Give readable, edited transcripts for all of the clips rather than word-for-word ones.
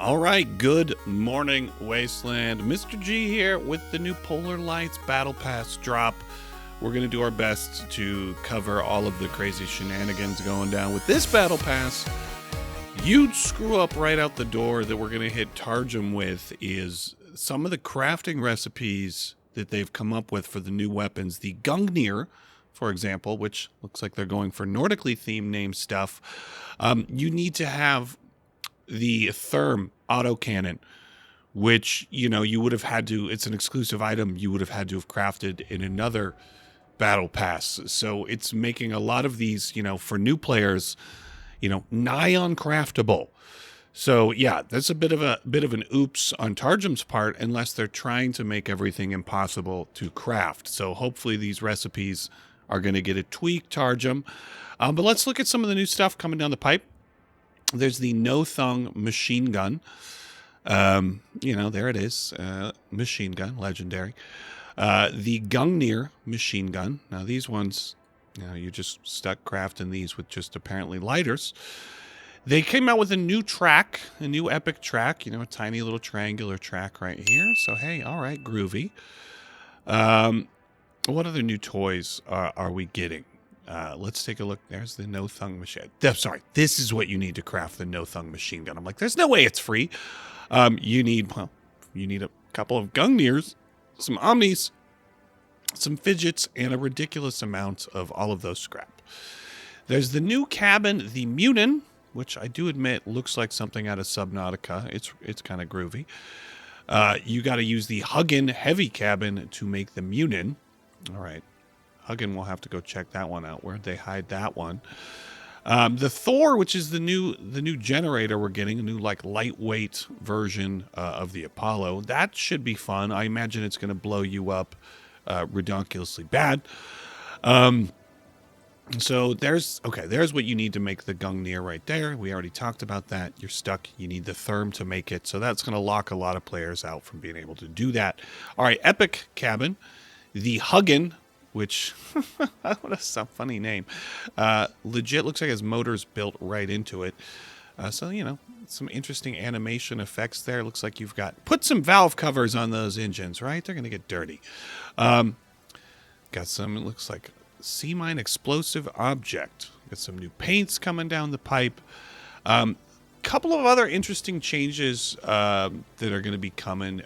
All right, good morning, Wasteland. Mr. G here with the new Polar Lights Battle Pass drop. We're going to do our best to cover all of the crazy shenanigans going down with this Battle Pass. Huge screw up right out the door that we're going to hit Targum with is some of the crafting recipes that they've come up with for the new weapons. The Gungnir, for example, which looks like they're going for Nordically themed name stuff. You need to have the Therm autocannon, which, you would have had to, it's an exclusive item you would have had to have crafted in another battle pass. So it's making a lot of these, for new players, nigh uncraftable. So yeah, that's a bit of an oops on Targum's part, unless they're trying to make everything impossible to craft. So hopefully these recipes are going to get a tweak, Targum. But let's look at some of the new stuff coming down the pipe. There's the No Thung machine gun. There it is. Machine gun, legendary. The Gungnir machine gun. Now these ones, you're just stuck crafting these with just apparently lighters. They came out with a new track, a new epic track, a tiny little triangular track right here. So, hey, all right, groovy. What other new toys are we getting? Let's take a look. There's the No Thung machine. Sorry, this is what you need to craft the No Thung machine gun. I'm like, there's no way it's free. You need a couple of Gungnirs, some Omnis, some Fidgets, and a ridiculous amount of all of those scrap. There's the new cabin, the Munin, which I do admit looks like something out of Subnautica. It's kind of groovy. You got to use the Huggin heavy cabin to make the Munin. All right. Huggin, we'll have to go check that one out. Where'd they hide that one? The Thor, which is the new generator we're getting, a new lightweight version of the Apollo. That should be fun. I imagine it's going to blow you up ridiculously bad. So there's what you need to make the Gungnir right there. We already talked about that. You're stuck. You need the Therm to make it. So that's going to lock a lot of players out from being able to do that. All right, Epic Cabin, the Huggin, which, what a funny name. Legit looks like his motor's built right into it. So, some interesting animation effects there. Looks like you've put some valve covers on those engines, right? They're going to get dirty. Got some, it looks like sea mine explosive object. Got some new paints coming down the pipe. Couple of other interesting changes that are going to be coming.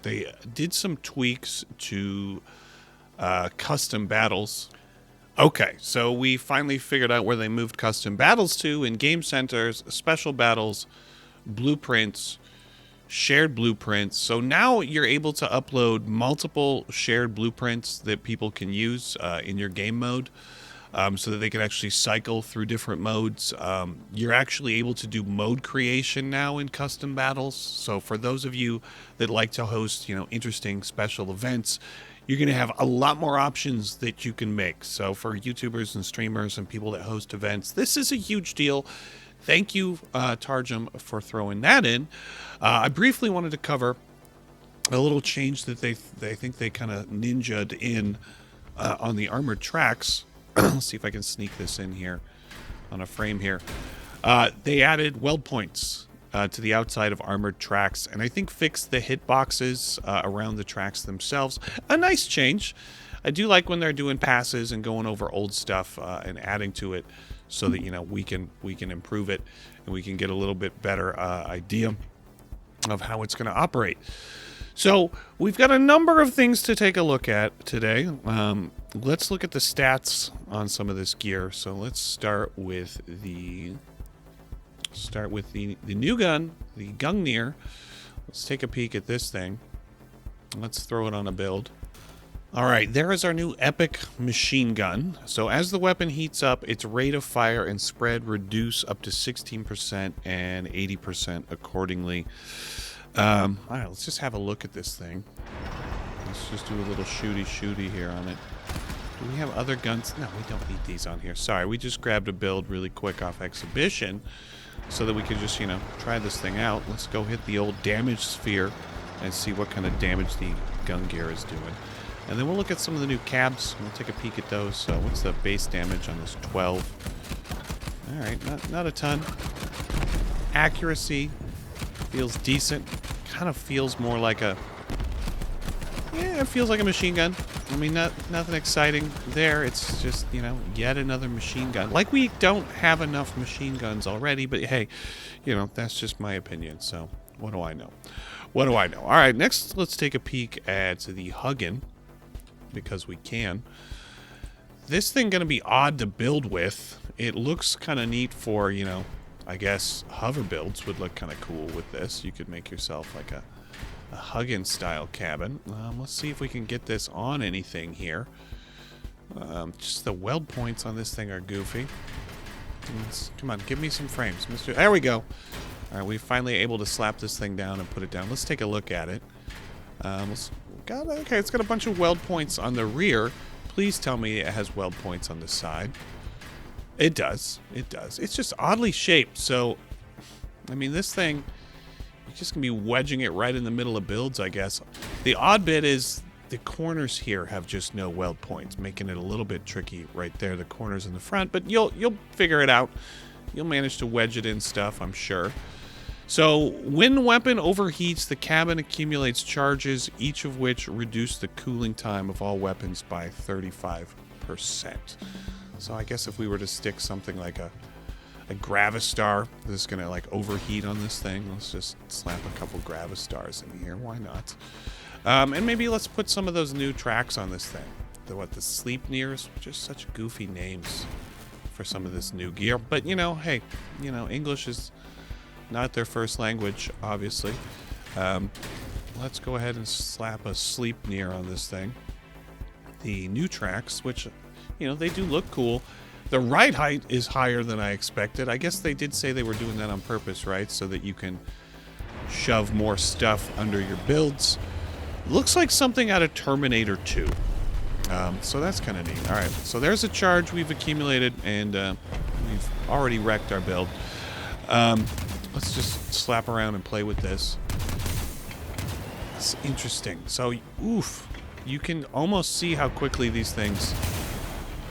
They did some tweaks to custom battles. Okay, so we finally figured out where they moved custom battles to in game centers, special battles, blueprints, shared blueprints. So now you're able to upload multiple shared blueprints that people can use in your game mode, so that they can actually cycle through different modes. You're actually able to do mode creation now in custom battles. So for those of you that like to host, interesting special events, you're going to have a lot more options that you can make. So for YouTubers and streamers and people that host events, this is a huge deal. Thank you, Targum, for throwing that in. I briefly wanted to cover a little change that they think they kind of ninja'd in on the armored tracks. Let's see if I can sneak this in here on a frame here. They added weld points to the outside of armored tracks, and I think fixed the hitboxes around the tracks themselves. A nice change. I do like when they're doing passes and going over old stuff and adding to it, so that we can improve it and we can get a little bit better idea of how it's going to operate. So we've got a number of things to take a look at today. Let's look at the stats on some of this gear. So let's start with the new gun, the Gungnir. Let's take a peek at this thing. Let's throw it on a build. All right, there is our new epic machine gun. So as the weapon heats up, its rate of fire and spread reduce up to 16% and 80% accordingly. All right, let's just have a look at this thing. Let's just do a little shooty here on it. Do we have other guns? No, we don't need these on here. Sorry, we just grabbed a build really quick off exhibition so that we could just, try this thing out. Let's go hit the old damage sphere and see what kind of damage the gun gear is doing. And then we'll look at some of the new cabs. We'll take a peek at those. So what's the base damage on this 12? All right, not a ton. Accuracy, Feels decent. Kind of feels more like a... Yeah, it feels like a machine gun. I mean, nothing exciting there. It's just, you know, yet another machine gun. Like we don't have enough machine guns already, but hey, you know, that's just my opinion. So what do I know? What do I know? All right, next let's take a peek at the Huggin, because we can. This thing going to be odd to build with. It looks kind of neat for, you know, I guess hover builds would look kind of cool with this. You could make yourself like a Huggin style cabin. Let's see if we can get this on anything here. Just the weld points on this thing are goofy. Come on, give me some frames, Mr. There we go. All right, we're finally able to slap this thing down and put it down. Let's take a look at it. Okay, it's got a bunch of weld points on the rear. Please tell me it has weld points on the side. It does. It does. It's just oddly shaped. So, I mean, this thing, you're just going to be wedging it right in the middle of builds, I guess. The odd bit is the corners here have just no weld points, making it a little bit tricky right there, the corners in the front. But you'll figure it out. You'll manage to wedge it in stuff, I'm sure. So, when weapon overheats, the cabin accumulates charges, each of which reduce the cooling time of all weapons by 35%. So I guess if we were to stick something like a Gravistar, this is going to like overheat on this thing. Let's just slap a couple Gravistars in here. Why not? And maybe let's put some of those new tracks on this thing. The Sleipnirs, just such goofy names for some of this new gear. But, you know, hey, you know, English is not their first language, obviously. Let's go ahead and slap a Sleipnir on this thing. The new tracks, which, you know, they do look cool. The ride height is higher than I expected. I guess they did say they were doing that on purpose, right? So that you can shove more stuff under your builds. Looks like something out of Terminator 2. So that's kind of neat. All right, so there's a charge we've accumulated, and we've already wrecked our build. Let's just slap around and play with this. It's interesting. So, oof, you can almost see how quickly these things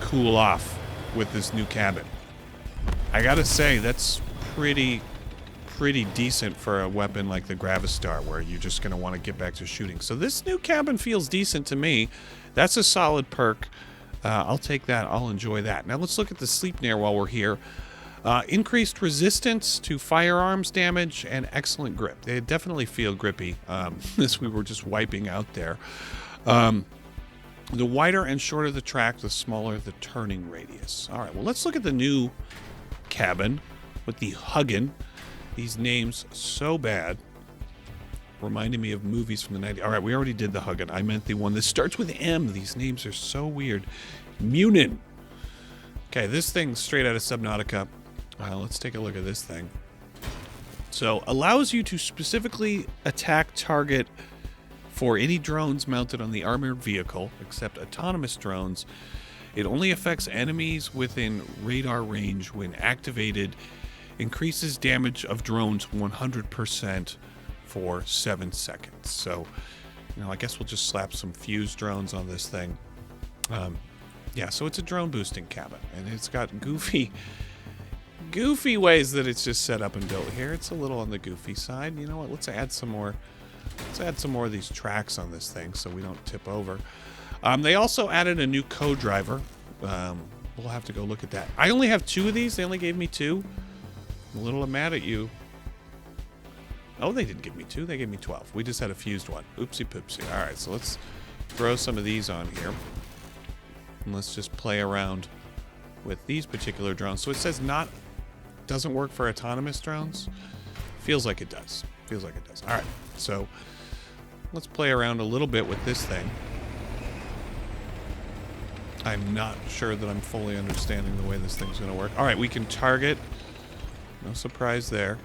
cool off with this new cabin. I gotta say, that's pretty decent for a weapon like the Gravistar, where you're just gonna want to get back to shooting. So this new cabin feels decent to me. That's a solid perk. I'll take that. I'll enjoy that. Now let's look at the Sleipnir while we're here. Increased resistance to firearms damage and excellent grip. They definitely feel grippy. This we were just wiping out there. The wider and shorter the track, the smaller the turning radius. All right, well, let's look at the new cabin with the Huggin. These names so bad. Reminding me of movies from the 90s. All right, we already did the Huggin. I meant the one that starts with M. These names are so weird. Munin. Okay, this thing's straight out of Subnautica. Let's take a look at this thing. So, allows you to specifically attack target for any drones mounted on the armored vehicle, except autonomous drones. It only affects enemies within radar range when activated. Increases damage of drones 100% for 7 seconds. So, you know, I guess we'll just slap some fuse drones on this thing. Yeah, so it's a drone boosting cabin, and it's got goofy ways that it's just set up and built here. It's a little on the goofy side. You know what? Let's add some more. Let's add some more of these tracks on this thing so we don't tip over. They also added a new co-driver. We'll have to go look at that. I only have 2 of these. They only gave me 2. I'm a little mad at you. Oh, they didn't give me 2. They gave me 12. We just had a fused one. Oopsie poopsie. All right, so let's throw some of these on here. And let's just play around with these particular drones. So it says doesn't work for autonomous drones. Feels like it does. Feels like it does. All right, so let's play around a little bit with this thing. I'm not sure that I'm fully understanding the way this thing's going to work. All right, we can target. No surprise there.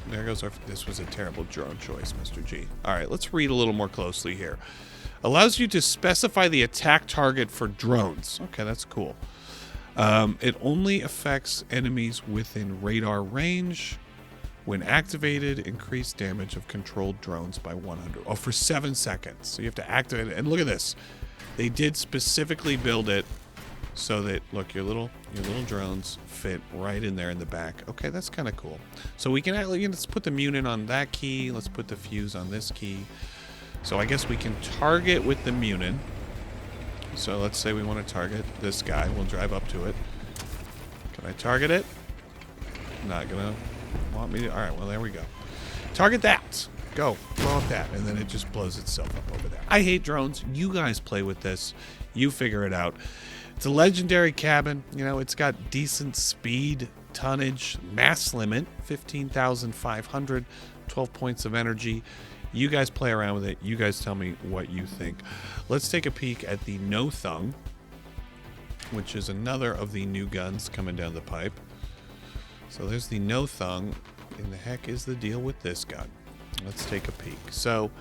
There goes our... This was a terrible drone choice, Mr. G. All right, let's read a little more closely here. Allows you to specify the attack target for drones. Okay, that's cool. It only affects enemies within radar range. When activated, increased damage of controlled drones by 100. Oh, for 7 seconds. So you have to activate it. And look at this. They did specifically build it so that, look, your little drones fit right in there in the back. Okay, that's kind of cool. So we can let's put the Munin on that key. Let's put the fuse on this key. So I guess we can target with the Munin. So let's say we want to target this guy. We'll drive up to it. Can I target it? Not gonna want me to. All right, well, there we go. Target that. Go. Blow up that. And then it just blows itself up over there. I hate drones. You guys play with this. You figure it out. It's a legendary cabin. You know, it's got decent speed, tonnage, mass limit, 15,500, 12 points of energy. You guys play around with it. You guys tell me what you think. Let's take a peek at the No Thung, which is another of the new guns coming down the pipe. So there's the No Thung. And the heck is the deal with this gun? Let's take a peek. So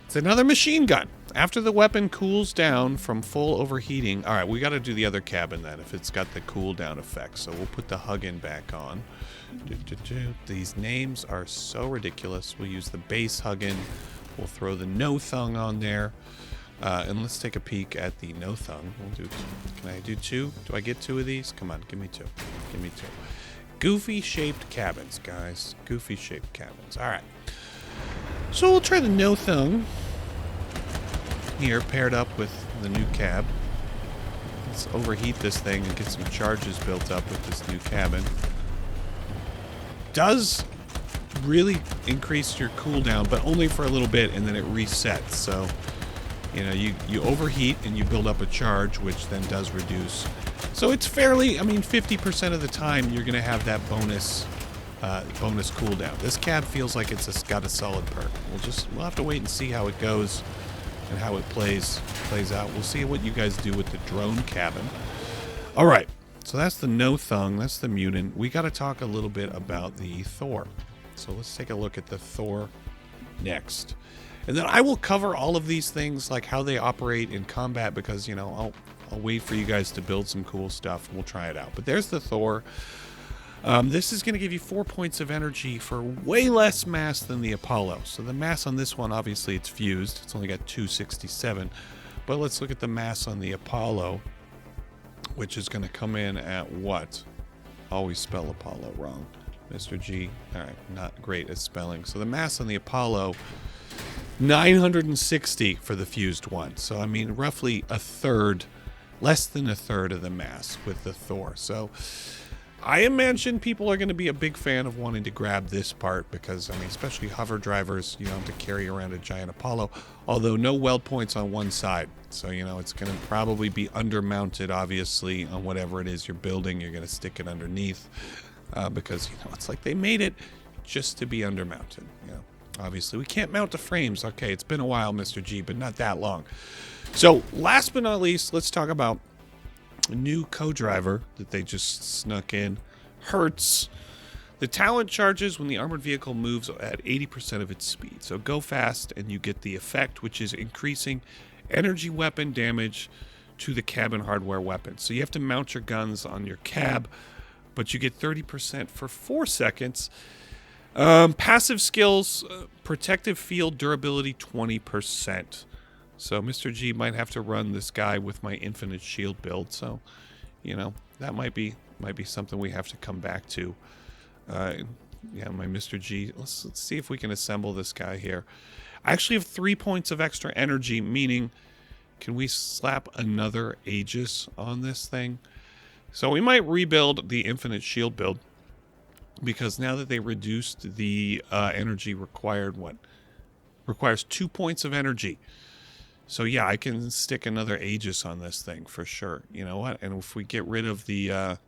it's another machine gun. After the weapon cools down from full overheating. All right, we got to do the other cabin then if it's got the cool down effect. So we'll put the Huggin back on. These names are so ridiculous. We'll use the base Huggin. We'll throw the No Thung on there. And let's take a peek at the No Thung. We'll do. Can I do two? Do I get two of these? Come on, give me two. Give me two. Goofy shaped cabins, guys. Goofy shaped cabins. All right. So we'll try the No Thung here paired up with the new cab. Let's overheat this thing and get some charges built up with this new cabin. Does really increase your cooldown, but only for a little bit, and then it resets. So, you know, you overheat and you build up a charge, which then does reduce. So it's fairly, I mean, 50% of the time you're going to have that bonus cooldown. This cab feels like it's got a solid perk. We'll have to wait and see how it goes and how it plays out. We'll see what you guys do with the drone cabin. All right. So that's the No Thung. That's the Munin. We got to talk a little bit about the Thor. So let's take a look at the Thor next. And then I will cover all of these things, like how they operate in combat, because, you know, I'll wait for you guys to build some cool stuff and we'll try it out. But there's the Thor. This is going to give you 4 points of energy for way less mass than the Apollo. So the mass on this one, obviously it's fused. It's only got 267. But let's look at the mass on the Apollo, which is going to come in at what? Always spell Apollo wrong. Mr. G. All right, not great at spelling. So the mass on the Apollo, 960 for the fused one. So, I mean, roughly a third, less than a third of the mass with the Thor. So I imagine people are going to be a big fan of wanting to grab this part because, I mean, especially hover drivers, you don't have to carry around a giant Apollo, although no weld points on one side. So, you know, it's going to probably be undermounted, obviously, on whatever it is you're building. You're going to stick it underneath because, you know, it's like they made it just to be undermounted. You know, obviously, we can't mount the frames. Okay, it's been a while, Mr. G, but not that long. So, last but not least, let's talk about a new co-driver that they just snuck in. Hertz. The talent charges when the armored vehicle moves at 80% of its speed. So go fast and you get the effect, which is increasing energy weapon damage to the cabin hardware weapon. So you have to mount your guns on your cab, but you get 30% for 4 seconds. Passive skills, protective field durability 20%. So Mr. G might have to run this guy with my infinite shield build. So, you know, that might be something we have to come back to. Yeah, my Mr. G. Let's see if we can assemble this guy here. I actually have 3 points of extra energy, meaning can we slap another Aegis on this thing? So we might rebuild the infinite shield build because now that they reduced the energy required, requires 2 points of energy. So yeah, I can stick another Aegis on this thing for sure. You know what? And if we get rid of the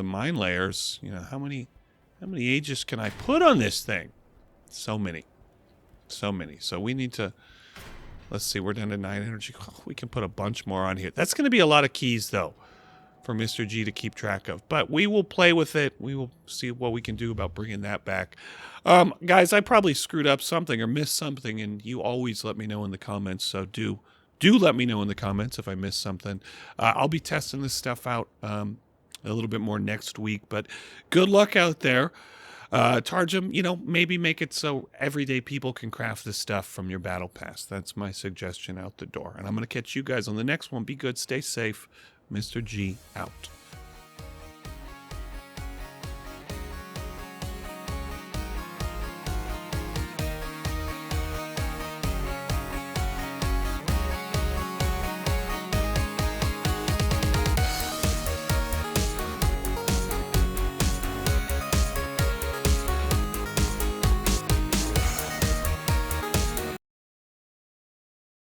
mine layers, you know, how many Aegis can I put on this thing? So many. So we need to, let's see, we're down to 9 energy. Oh, we can put a bunch more on here. That's going to be a lot of keys though for Mr. G to keep track of, but we will play with it. We will see what we can do about bringing that back. Guys, I probably screwed up something or missed something, and you always let me know in the comments. So do let me know in the comments if I missed something. I'll be testing this stuff out a little bit more next week, but good luck out there. Targem, you know, maybe make it so everyday people can craft this stuff from your battle pass. That's my suggestion out the door. And I'm going to catch you guys on the next one. Be good, stay safe. Mr. G out.